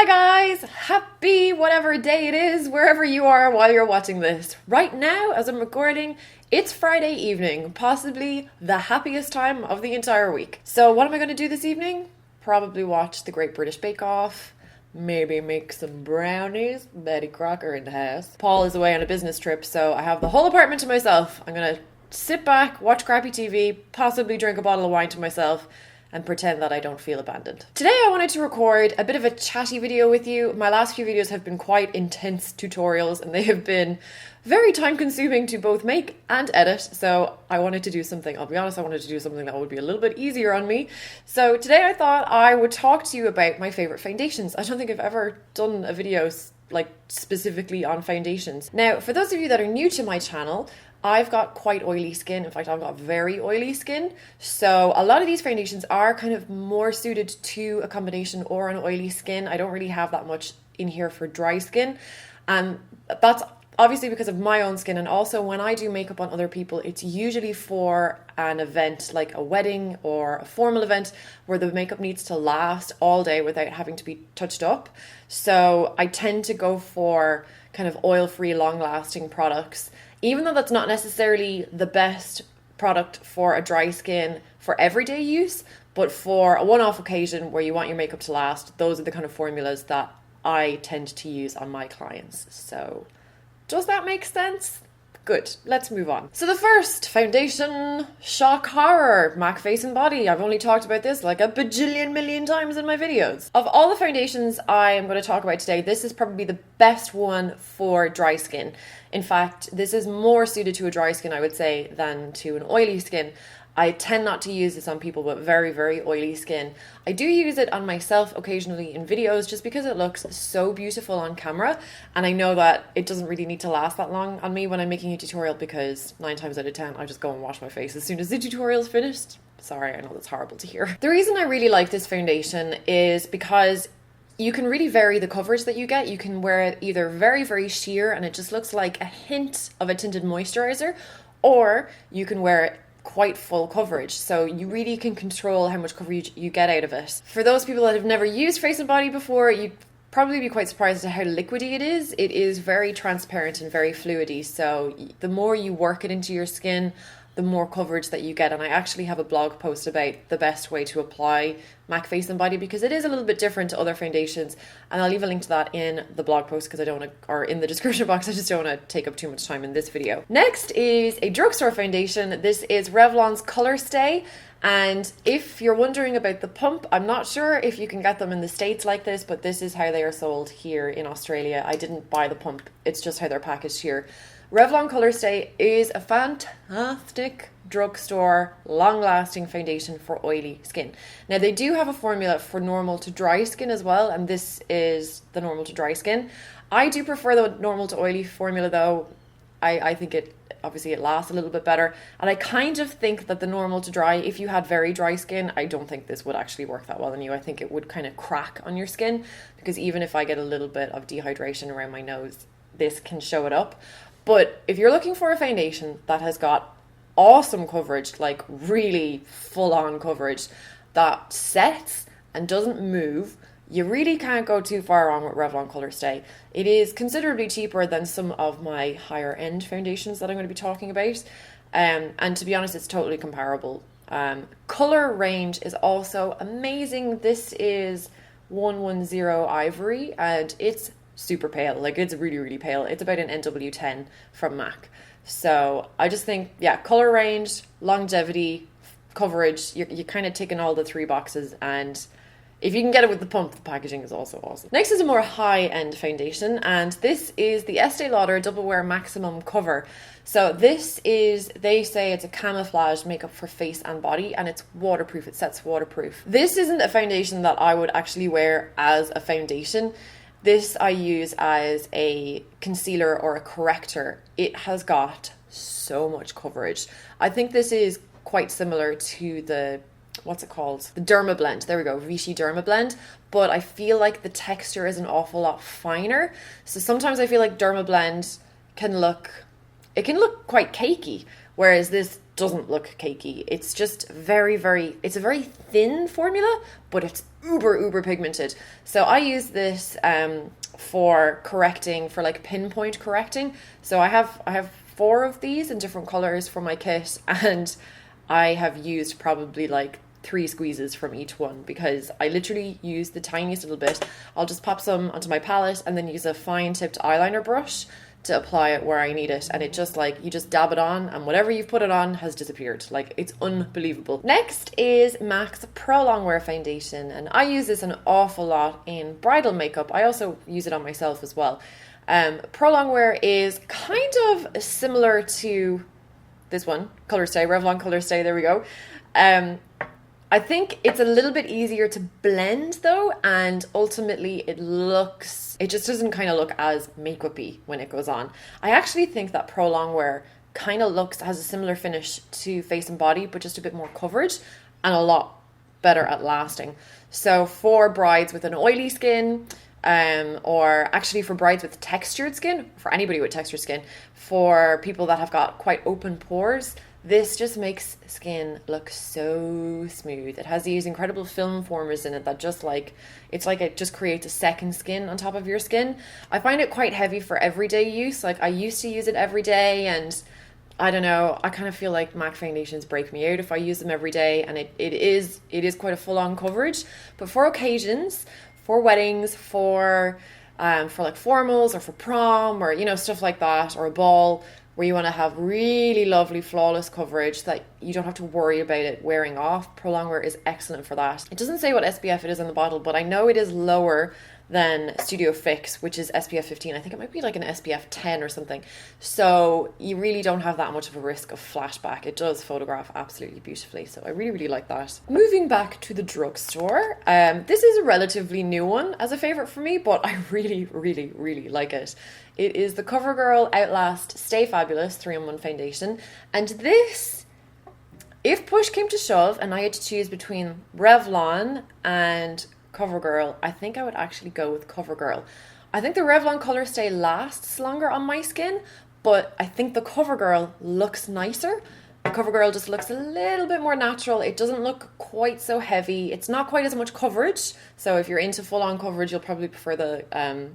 Hi guys! Happy whatever day it is, wherever you are while you're watching this. Right now, as I'm recording, it's Friday evening, possibly the happiest time of the entire week. So what am I going to do this evening? Probably watch The Great British Bake Off, maybe make some brownies. Betty Crocker in the house. Paul is away on a business trip, so I have the whole apartment to myself. I'm going to sit back, watch crappy TV, possibly drink a bottle of wine to myself, and pretend that I don't feel abandoned. Today I wanted to record a bit of a chatty video with you. My last few videos have been quite intense tutorials and they have been very time consuming to both make and edit, so I wanted to do something, I'll be honest, I wanted to do something that would be a little bit easier on me. So today I thought I would talk to you about my favorite foundations. I don't think I've ever done a video like specifically on foundations. Now, for those of you that are new to my channel, I've got quite oily skin. In fact, I've got very oily skin. So a lot of these foundations are kind of more suited to a combination or an oily skin. I don't really have that much in here for dry skin. And that's obviously because of my own skin. And also when I do makeup on other people, it's usually for an event like a wedding or a formal event where the makeup needs to last all day without having to be touched up. So I tend to go for kind of oil-free, long-lasting products. Even though that's not necessarily the best product for a dry skin for everyday use, but for a one-off occasion where you want your makeup to last, those are the kind of formulas that I tend to use on my clients. So does that make sense? Good, let's move on. So the first foundation, shock horror, MAC Face and Body. I've only talked about this like a bajillion million times in my videos. Of all the foundations I am going to talk about today, this is probably the best one for dry skin. In fact, this is more suited to a dry skin, I would say, than to an oily skin. I tend not to use this on people with very, very oily skin. I do use it on myself occasionally in videos just because it looks so beautiful on camera. And I know that it doesn't really need to last that long on me when I'm making a tutorial because 9 times out of 10, I just go and wash my face as soon as the tutorial's finished. Sorry, I know that's horrible to hear. The reason I really like this foundation is because you can really vary the coverage that you get. You can wear it either very, very sheer and it just looks like a hint of a tinted moisturizer, or you can wear it quite full coverage, so you really can control how much coverage you get out of it. For those people that have never used Face and Body before, you'd probably be quite surprised at how liquidy it is. It is very transparent and very fluidy, so the more you work it into your skin, the more coverage that you get. And I actually have a blog post about the best way to apply MAC Face and Body because it is a little bit different to other foundations, and I'll leave a link to that in the blog post because I don't want to, or in the description box, I just don't want to take up too much time in this video. Next is a drugstore foundation. This is Revlon's Color Stay, and if you're wondering about the pump, I'm not sure if you can get them in the States like this, but this is how they are sold here in Australia. I didn't buy the pump, it's just how they're packaged here. Revlon Color Stay is a fantastic drugstore, long-lasting foundation for oily skin. Now, they do have a formula for normal to dry skin as well, and this is the normal to dry skin. I do prefer the normal to oily formula though. I think it lasts a little bit better, and I kind of think that the normal to dry, if you had very dry skin, I don't think this would actually work that well on you. I think it would kind of crack on your skin, because even if I get a little bit of dehydration around my nose, this can show it up. But if you're looking for a foundation that has got awesome coverage, like really full-on coverage, that sets and doesn't move, you really can't go too far wrong with Revlon Color Stay. It is considerably cheaper than some of my higher end foundations that I'm going to be talking about. And to be honest, it's totally comparable. Color range is also amazing. This is 110 Ivory, and it's super pale. Like, it's really, really pale. It's about an NW10 from MAC. So I just think, yeah, color range, longevity, coverage, you're kind of ticking all the 3 boxes, and if you can get it with the pump, the packaging is also awesome. Next is a more high-end foundation, and this is the Estee Lauder Double Wear Maximum Cover. So this is, they say it's a camouflage makeup for face and body, and it's waterproof. It sets waterproof. This isn't a foundation that I would actually wear as a foundation. This I use as a concealer or a corrector. It has got so much coverage. I think this is quite similar to the, what's it called? The Derma Blend. There we go, Vichy Derma Blend. But I feel like the texture is an awful lot finer. So sometimes I feel like Derma Blend can look quite cakey. Whereas this doesn't look cakey. It's just it's a very thin formula, but it's uber pigmented. So I use this for correcting, for like pinpoint correcting. So I have 4 of these in different colors for my kit, and I have used probably like 3 squeezes from each one, because I literally use the tiniest little bit. I'll just pop some onto my palette and then use a fine tipped eyeliner brush to apply it where I need it, and it just like, you just dab it on and whatever you've put it on has disappeared. Like, it's unbelievable. Next is MAC's Pro Longwear foundation, and I use this an awful lot in bridal makeup. I also use it on myself as well. Pro Longwear is kind of similar to this one, Colorstay, Revlon Colorstay, there we go. I think it's a little bit easier to blend though, and ultimately it just doesn't kind of look as makeup-y when it goes on. I actually think that Pro Longwear kind of has a similar finish to Face and Body, but just a bit more coverage and a lot better at lasting. So for brides with an oily skin, or actually for brides with textured skin, for anybody with textured skin, for people that have got quite open pores, this just makes skin look so smooth. It has these incredible film formers in it that just like, it's like it just creates a second skin on top of your skin. I find it quite heavy for everyday use. Like, I used to use it every day, and I don't know, I kind of feel like MAC foundations break me out if I use them every day, and it is quite a full-on coverage. But for occasions, for weddings, for like formals or for prom, or, you know, stuff like that, or a ball, where you want to have really lovely flawless coverage that you don't have to worry about it wearing off, Pro Longwear is excellent for that. It doesn't say what SPF it is on the bottle, but I know it is lower than Studio Fix, which is SPF 15. I think it might be like an SPF 10 or something. So you really don't have that much of a risk of flashback. It does photograph absolutely beautifully. So I really like that. Moving back to the drugstore. This is a relatively new one as a favorite for me, but I really like it. It is the CoverGirl Outlast Stay Fabulous 3-in-1 foundation. And this, if push came to shove and I had to choose between Revlon and CoverGirl, I think I would actually go with CoverGirl. I think the Revlon Colorstay lasts longer on my skin, but I think the CoverGirl looks nicer. The CoverGirl just looks a little bit more natural. It doesn't look quite so heavy. It's not quite as much coverage. So if you're into full-on coverage, you'll probably prefer the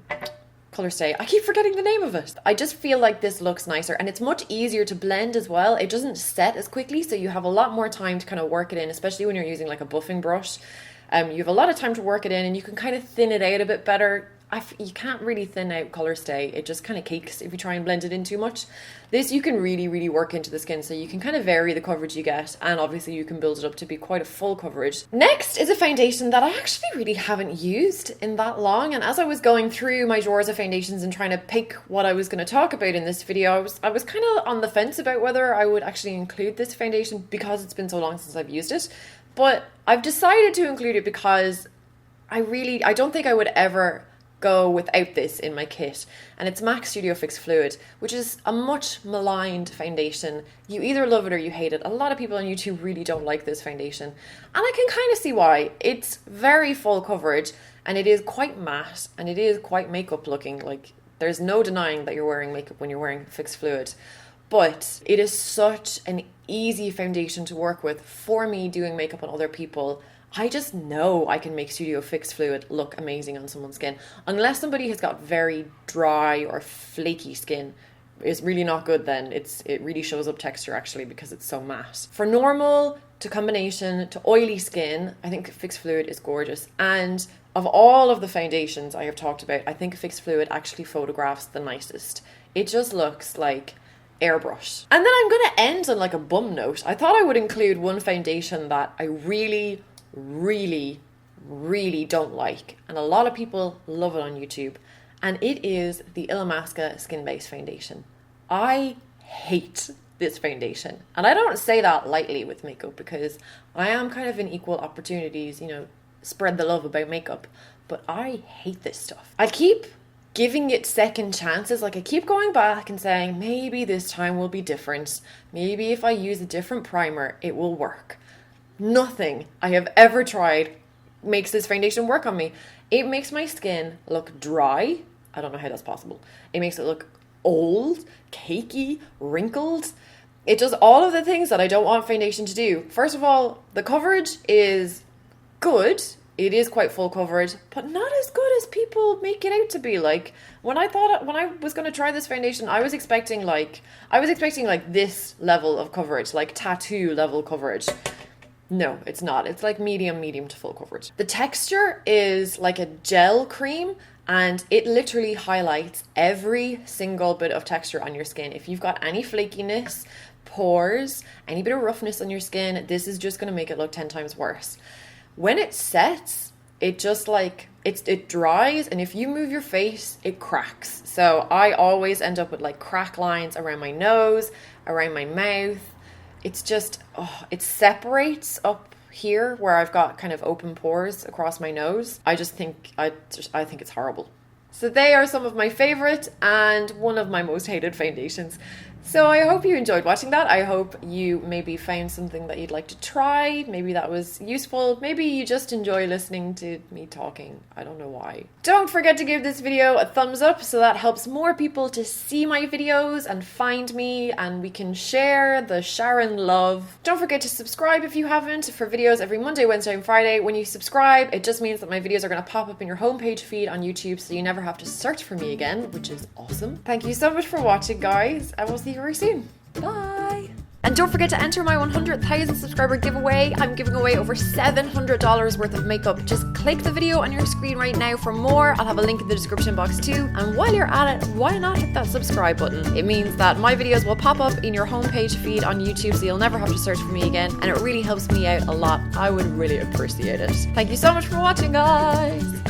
Colorstay. I keep forgetting the name of it. I just feel like this looks nicer, and it's much easier to blend as well. It doesn't set as quickly, so you have a lot more time to kind of work it in, especially when you're using like a buffing brush. You have a lot of time to work it in, and you can kind of thin it out a bit better. You can't really thin out Colorstay. It just kind of cakes if you try and blend it in too much. This you can really work into the skin, so you can kind of vary the coverage you get, and obviously you can build it up to be quite a full coverage. Next is a foundation that I actually really haven't used in that long, and as I was going through my drawers of foundations and trying to pick what I was going to talk about in this video, I was kind of on the fence about whether I would actually include this foundation because it's been so long since I've used it. But I've decided to include it because I don't think I would ever go without this in my kit, and it's MAC Studio Fix Fluid, which is a much maligned foundation. You either love it or you hate it. A lot of people on YouTube really don't like this foundation, and I can kind of see why. It's very full coverage, and it is quite matte, and it is quite makeup looking. Like, there's no denying that you're wearing makeup when you're wearing Fix Fluid, but it is such an easy foundation to work with for me doing makeup on other people. I just know I can make Studio Fix Fluid look amazing on someone's skin. Unless somebody has got very dry or flaky skin, it's really not good then. It really shows up texture actually because it's so matte. For normal to combination to oily skin, I think Fix Fluid is gorgeous. And of all of the foundations I have talked about, I think Fix Fluid actually photographs the nicest. It just looks like airbrush. And then I'm going to end on like a bum note. I thought I would include one foundation that I really don't like, and a lot of people love it on YouTube, and it is the Illamasqua Skin Base Foundation. I hate this foundation, and I don't say that lightly with makeup because I am kind of in equal opportunities, you know, spread the love about makeup, but I hate this stuff. I keep giving it second chances. Like, I keep going back and saying maybe this time will be different, maybe if I use a different primer it will work. Nothing I have ever tried makes this foundation work on me. It makes my skin look dry. I don't know how that's possible. It makes it look old, cakey, wrinkled. It does all of the things that I don't want foundation to do. First of all, the coverage is good. It is quite full coverage, but not as good as people make it out to be. Like, when I was going to try this foundation, I was expecting like this level of coverage, like tattoo level coverage. No, it's not. It's like medium to full coverage. The texture is like a gel cream, and it literally highlights every single bit of texture on your skin. If you've got any flakiness, pores, any bit of roughness on your skin, this is just going to make it look 10 times worse. When it sets, it just like, it dries, and if you move your face, it cracks. So I always end up with like crack lines around my nose, around my mouth. It's just, it separates up here where I've got kind of open pores across my nose. I think it's horrible. So they are some of my favorite and one of my most hated foundations. So I hope you enjoyed watching that. I hope you maybe found something that you'd like to try. Maybe that was useful. Maybe you just enjoy listening to me talking. I don't know why. Don't forget to give this video a thumbs up so that helps more people to see my videos and find me, and we can share the Sharon love. Don't forget to subscribe if you haven't for videos every Monday, Wednesday and Friday. When you subscribe, it just means that my videos are going to pop up in your homepage feed on YouTube, so you never have to search for me again, which is awesome. Thank you so much for watching, guys. I will see you very soon. Bye! And don't forget to enter my 100,000 subscriber giveaway. I'm giving away over $700 worth of makeup. Just click the video on your screen right now for more. I'll have a link in the description box too. And while you're at it, why not hit that subscribe button? It means that my videos will pop up in your homepage feed on YouTube, so you'll never have to search for me again. And it really helps me out a lot. I would really appreciate it. Thank you so much for watching, guys.